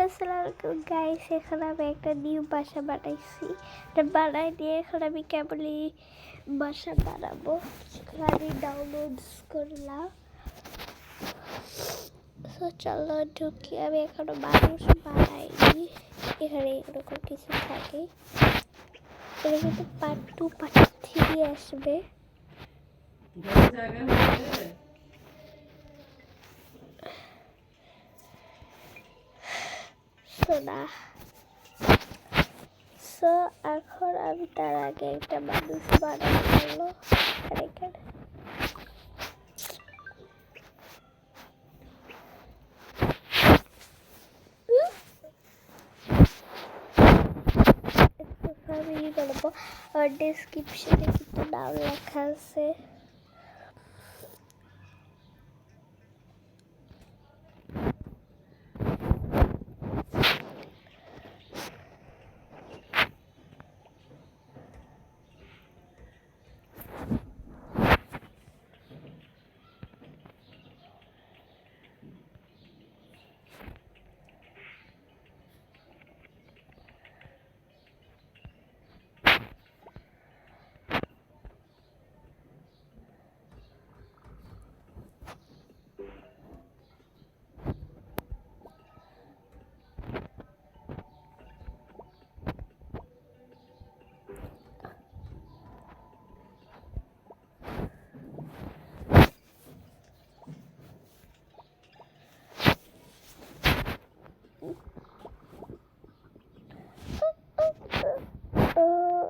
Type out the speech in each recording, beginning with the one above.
আসসালামু গাইস, এখন আমি একটা নিউ বাসা বানাইছি। এটা বানাই দিয়ে এখন আমি কেবলই বাসা বানাবো। সেখানে আমি ডাউনলোডস করলাম। তো চলো ঢুকি। আমি এখনো মানুষ বানাইনি। এখানে এরকম কিছু থাকে। এটা কিন্তু পার্ট 2 পার্ট 3 আসবে। সোনা সো এখন আমি তার আগে একটা মানুষ বানাবো। এখানে ফ্যামিলি বানাবো। আর ডেসক্রিপশনে কিন্তু নাম লেখা আছে।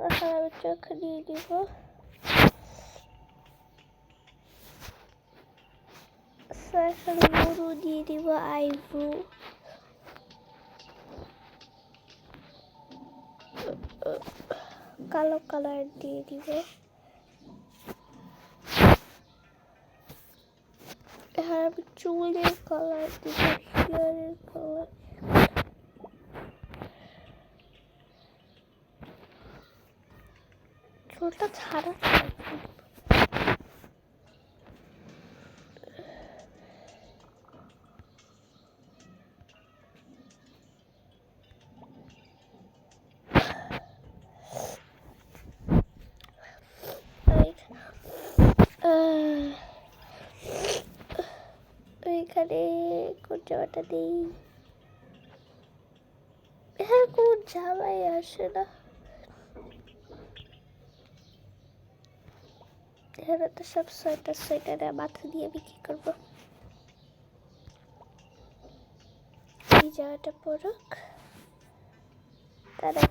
এখন আমি চোখ দিয়ে দিব। এখন গরু দিয়ে দিব, আইব্রু, কালো কালার দিয়ে দিব। এখন আমি চুলের কালার দিব, হেয়ারের কালার। চুলটা ছাড়া এখানে কোন জামাটা নেই। এখানে কোন জামাই আসে না। এখানে তো সব সোয়েটারে মাথা দিয়ে আমি কি করবো? এই জামাটা পরুক। তারা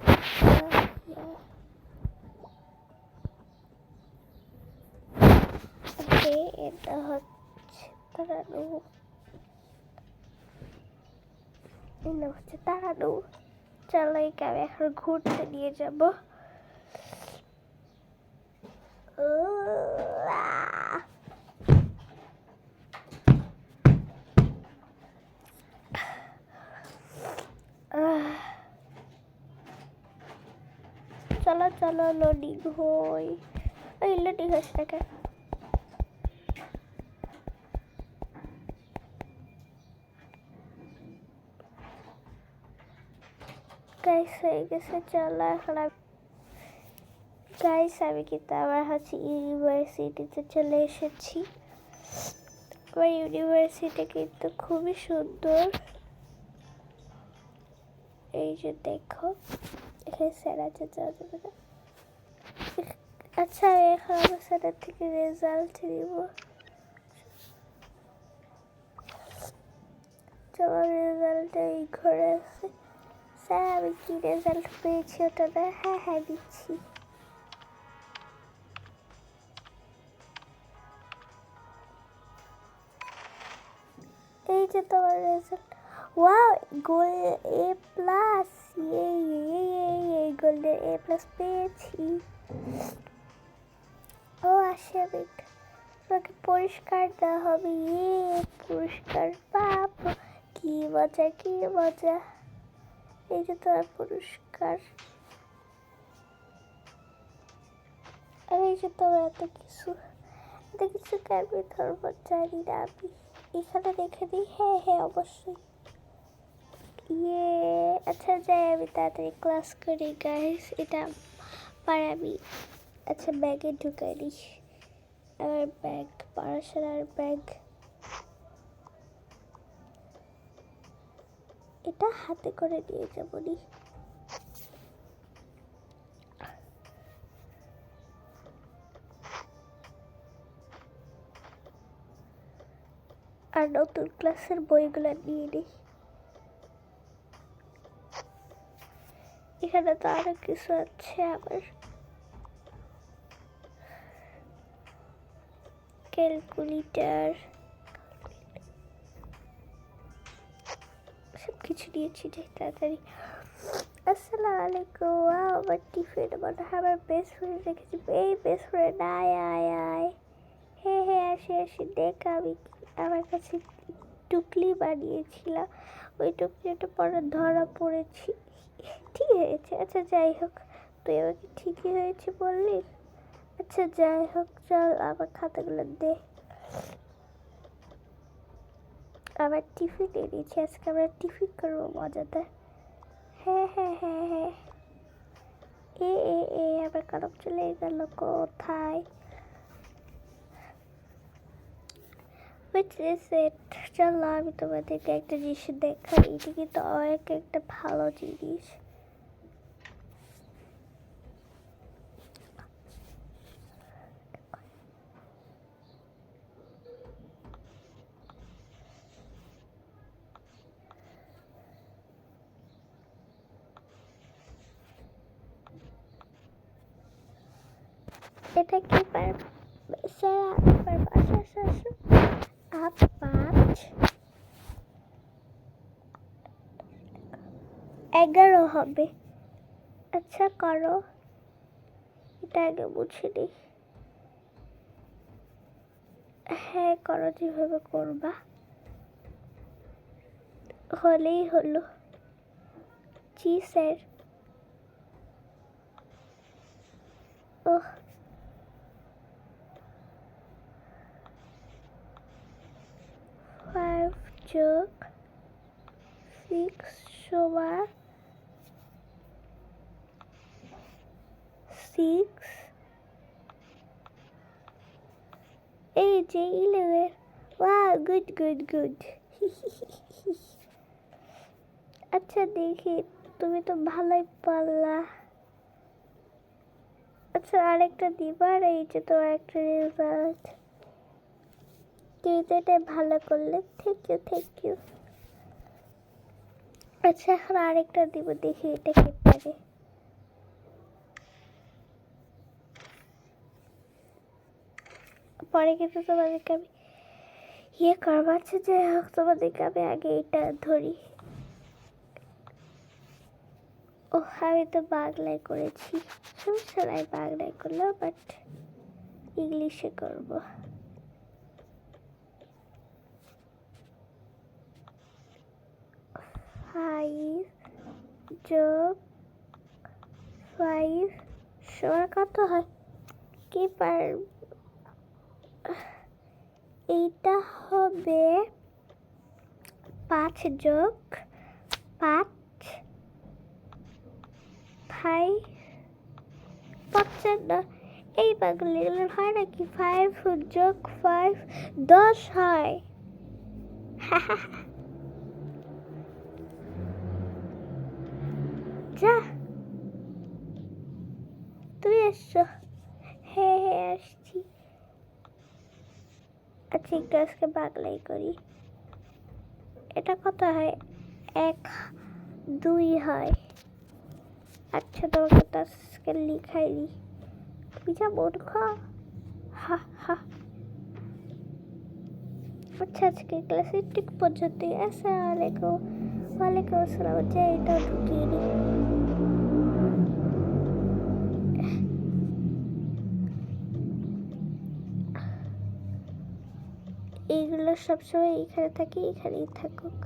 এটা হচ্ছে তারানু। এটা হচ্ছে তারানু। চলো আমি এখন ঘুরতে নিয়ে যাবো। চলো চলো লোডিং হই। ওই লোডিং হচ্ছে টাকা। গাইস হয়ে গেছে। চলো এখন গাইস আমি কিন্তু আমার হচ্ছে ইউনিভার্সিটিতে চলে এসেছি। আমার ইউনিভার্সিটি কিন্তু খুবই সুন্দর। এই যে দেখো, এখানে স্যার আছে, যাওয়া যাবে না। আচ্ছা আমি এখন আমার স্যারের থেকে রেজাল্ট নিব। চলো রেজাল্টটা এই ঘরে আছে। স্যার আমি কি রেজাল্ট পেয়েছি ওটা না? হ্যাঁ দিচ্ছি। এই যে তোমার রেজাল্ট। Wow, gold A+। এই গোল্ডেন A+ পেয়েছি। ও আসবে, তোমাকে পুরস্কার দেওয়া হবে। পুরস্কার পাবো, কি মজা কি মজা। এই যে তোমার পুরস্কার। আর এই যে তোমার এত কিছু কেমনি ধরবো জানি না আমি। এখানে রেখে দিই। হ্যাঁ অবশ্যই। আচ্ছা যাই আমি তাড়াতাড়ি ক্লাস করি গাইস। এটা পারাবি। আচ্ছা ব্যাগে ঢুকাই দিস। আমার ব্যাগ, পড়াশোনার ব্যাগ। এটা হাতে করে নিয়ে যাবো নি। আর নতুন ক্লাসের বইগুলো নিয়ে নিই। এখানে তো আরো কিছু আছে আবার। ক্যালকুলেটর সবকিছু নিয়েছি তাড়াতাড়ি। আসসালামু আলাইকুম। আমার টিফিন মনে হয় আমার বেস্ট ফ্রেন্ড রেখেছি। এই বেস্ট ফ্রেন্ড আয় আয় আয়। হ্যাঁ হ্যাঁ আসি আসি। দেখ আমি আমার কাছে টুকলি বানিয়েছিলাম। ওই টুকলিটা পরে ধরা পড়েছি। ঠিক হয়েছে। আচ্ছা যাই হোক, তুই আমাকে ঠিকই হয়েছে বললি। আচ্ছা যাই হোক, চল আমার খাতাগুলো দে। আবার টিফিন এনেছি, আজকে আমরা টিফিন করবো মজাদার। হ্যাঁ হ্যাঁ হ্যাঁ হ্যাঁ। এ এ এ আবার কলম চলে গেল কোথায়? চলো আমি তোমাদেরকে একটা জিনিস দেখাই। এটা কিন্তু অনেক একটা ভালো জিনিস। এটা কি পারবে স্যার? আমি পারবো। আচ্ছা আচ্ছা আচ্ছা। 5 11 হবে। আচ্ছা করো, এটা আগে মুছে দিই। হ্যাঁ করো, যেভাবে করবা। হলেই হলো। জি স্যার। ওহ 5 যোগ 6 সমান 6। এই যে 11। Wow good good good. আচ্ছা দেখি, তুমি তো ভালোই পারলা। আচ্ছা আরেকটা দিবার। এই যে তোমার একটা রেজাল্ট। তুই তো এটা ভালো করলে। Thank you thank you. আচ্ছা এখন আরেকটা দিব, দেখি এটা কি পারে। পরে কিন্তু তোমাদেরকে আমি ইয়ে করবো। আচ্ছা যাই হোক, তোমাদেরকে আমি আগে এটা ধরি। ও আমি তো বাংলায় করেছি। সমস্যা নাই, বাংলায় করলো, বাট ইংলিশে করবো। 5 যোগ 5 সমান কত হয়? কি পার, এইটা হবে 5 যোগ 5 5 55। এই পাগল হয় নাকি? 5 যোগ 5 10 হয়। যা তুই এসছো? হ্যাঁ হ্যাঁ আসছি। আচ্ছা একটু আজকে বাংলাই করি। এটা কত হয়? 1 2 হয়। আচ্ছা তোমাকে তো আজকে লিখাই দিই। তুমি যা মূর্খ। হা হা। আচ্ছা আজকে ক্লাসে ঠিক পর্যন্তই। আসসালামু আলাইকুম। ওয়ালাইকুম আসসালাম। যে এটা ঢুকিয়ে দিই। এইগুলো সবসময় এখানে থাকে, এখানেই থাকুক।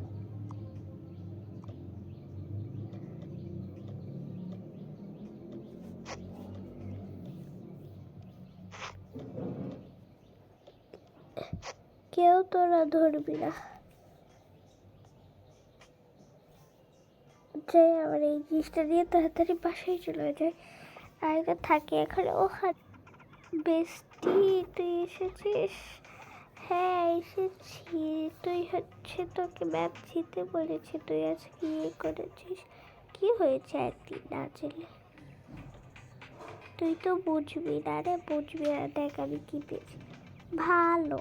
কেউ তোরা ধরবি না। যাই, আমার এই জিনিসটা নিয়ে তাড়াতাড়ি বাসায় চলে যায়। আগে থাকে এখানে। ও বেস্টি, তুই এসেছিস? হ্যাঁ এসেছি। তুই তোকে ম্যাম জিতে বলেছে, তুই আজকে ইয়ে করেছিস। কি হয়েছে একদিন না চলে? তুই তো বুঝবি না রে, বুঝবি না। দেখ আমি কি পেয়েছি। ভালো।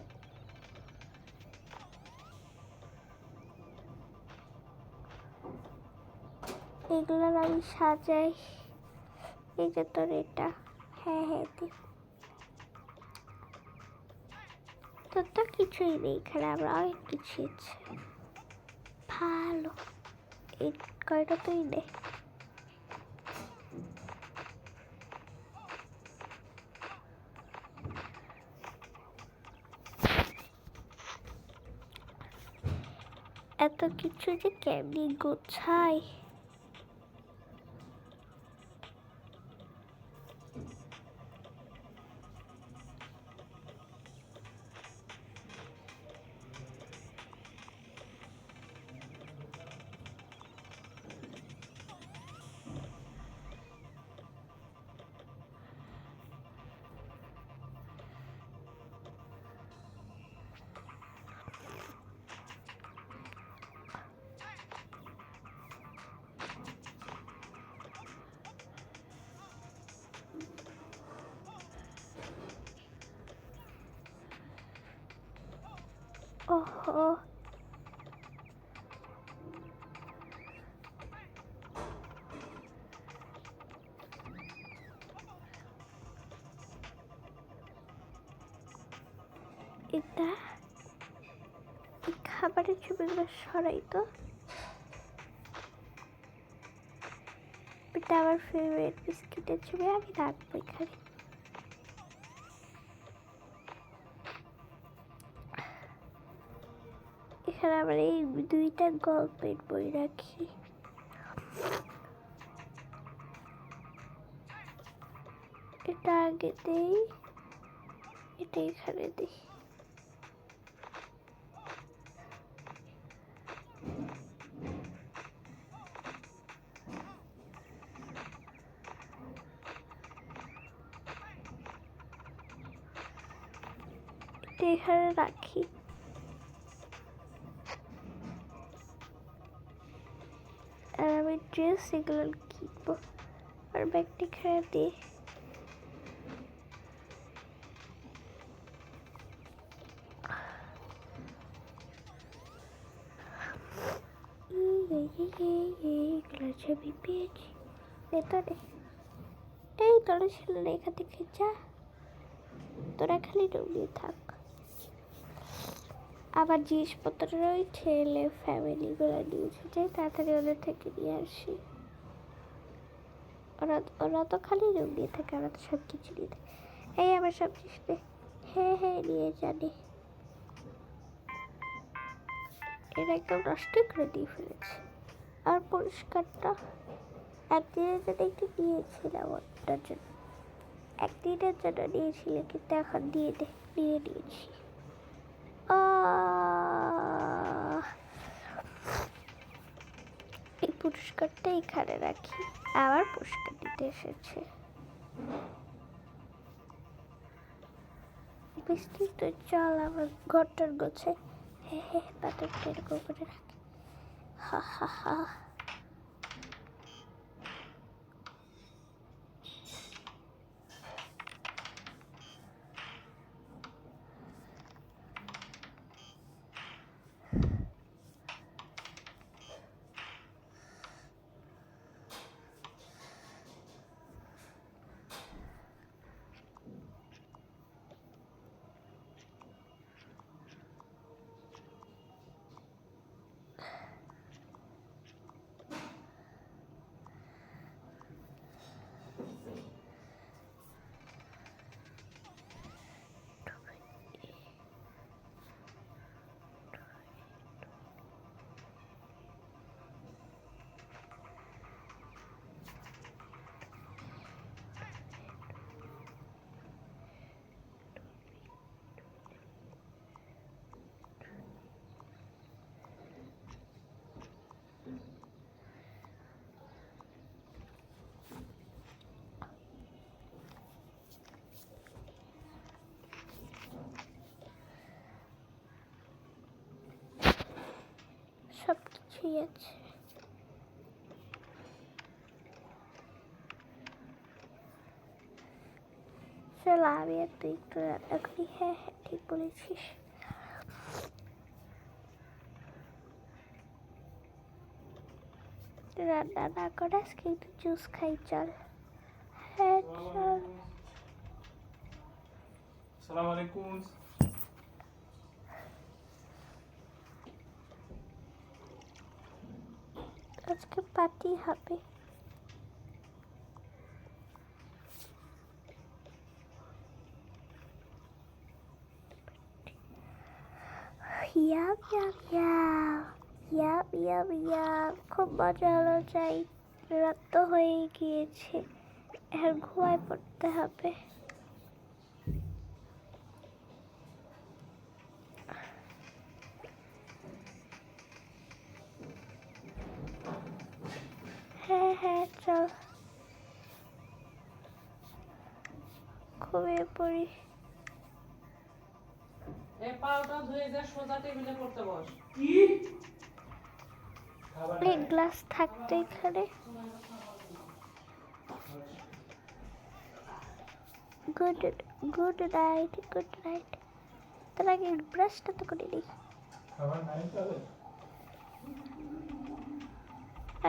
এগুলোর আমি সাজাই। এই যে তোর এটা। হ্যাঁ হ্যাঁ দেখ, তোর তো কিছুই নেই, এখানে আমরা অনেক কিছু আছে। ভালো। এই কয়টা তুই নে। এত কিছু যে কেমনি গোছাই। ওহো, এটা খাবারের ছবিগুলো সরাই তো। এটা আমার ফেভারিট বিস্কিটের ছবি, আমি রাখবো এখানে। এখানে আমার এই দুইটা গল্পের বই রাখি। এটা আগে দেই, এটা এখানে দিই। এটা এখানে রাখি। আর আমি ড্রেস এগুলো কিনবো। আর ব্যাগটি এখানে দিই। এগুলো ছবি পেয়েছি। ভেতরে এই তোরা ছিল না, এখান থেকে যা। তোরা খালি ডুবিয়ে থাক। আবার জিনিসপত্র ওই ছেলে ফ্যামিলিগুলো নিয়েছে, যাই তাড়াতাড়ি ওদের থেকে নিয়ে আসি। ওরা তো খালি ডুবিয়ে থাকে, ওরা তো সব কিছু নিয়ে থাকে। এই আমার সব জিনিস নে। হ্যাঁ হ্যাঁ নিয়ে জানি। এরা একদম নষ্ট করে দিয়ে ফেলেছে। আর পরিষ্কারটা একদিনের জন্য একটু নিয়েছিলাম, ওটার জন্য একদিনের জন্য নিয়েছিলে, কিন্তু এখন নিয়ে নিয়েছি। এই পুরস্কারটা এখানে রাখি। আবার পুরস্কার দিতে এসেছে। বৃষ্টি তো চল আমার ঘরটার গোছে। হ্যাঁ হ্যাঁ, পাথরটা এরকম করে রাখি। হা হা হা। কাছেই আছে। চলো আমি আর তুই একটু রান্না করি। হ্যাঁ হ্যাঁ ঠিক বলেছিস। রান্না না করে আজকে একটু জুস খাই চল। হ্যাঁ চল। আসসালামু আলাইকুম। আজকে পার্টি হবে। Yam yam yam yam yam yam. খুব মজা হলো। যাই, রাত তো হয়েই গিয়েছে, এখন ঘুমায় পড়তে হবে। হ্যাঁ হ্যাঁ চল ঘুমিয়ে পড়ি। এই পাউডার ধুয়ে যা সোজা টেবিলে করতে বস। এক গ্লাস থাকতো এখানে। Good good night good night. তার আগে ব্রাশটা তো করে নিই।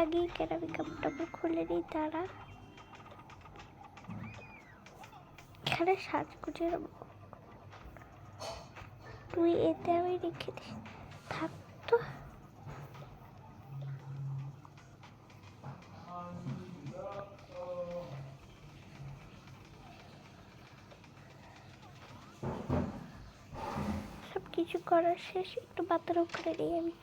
আগেই কেন আমি কাপড় খুলে নিই। তারা এখানে সাজগুজের তুই এতে আমি রেখে দিস। থাকতো সব কিছু করার শেষ, একটু বাথরুম করে নিই আমি।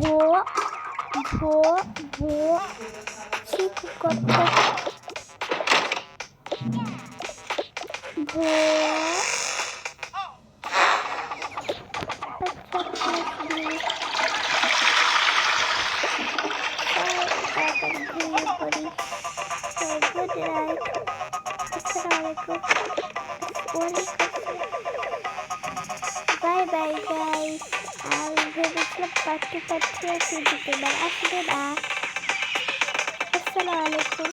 ভো ভো ভো ঠিক কথা। ভো ঘুমিয়ে পড়ি। Good night. আসসালামু আলাইকুম। Bye bye guys. আমি ভেবেছিলাম পার্টি আছে দিতে, আসলে না। আসসালামু আলাইকুম।